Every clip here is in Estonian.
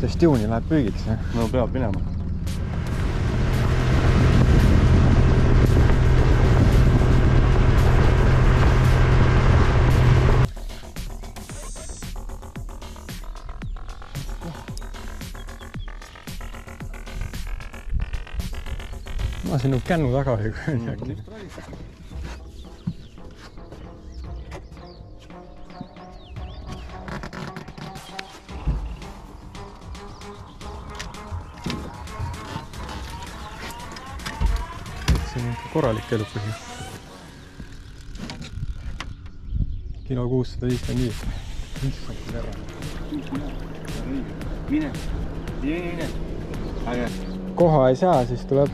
11 juuni läheb püügiks. No peab minema. Ma sinu kännu taga või midagi. See on korralik elupõhi. Kilo 655. Mine. Äge. Koha ei saa, siis tuleb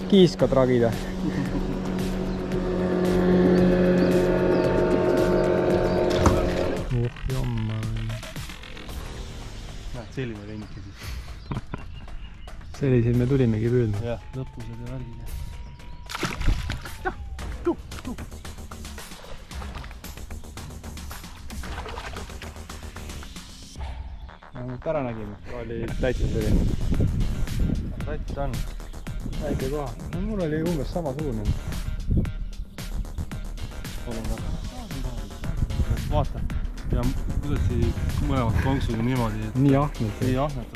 kiiska tragida. Jamma. Näed, selline lennike siis. Selliseid me tulimegi püüdma. Jah, lõpused ja värgid. Nüüd ära nägime, oli täitsa selline. Täitsa on. Väike koha. No, mul oli umbes samasugune. Vaata. Ja kuidas mõlemad konksud on niimoodi. Nii ahnelt. Nii ahnelt.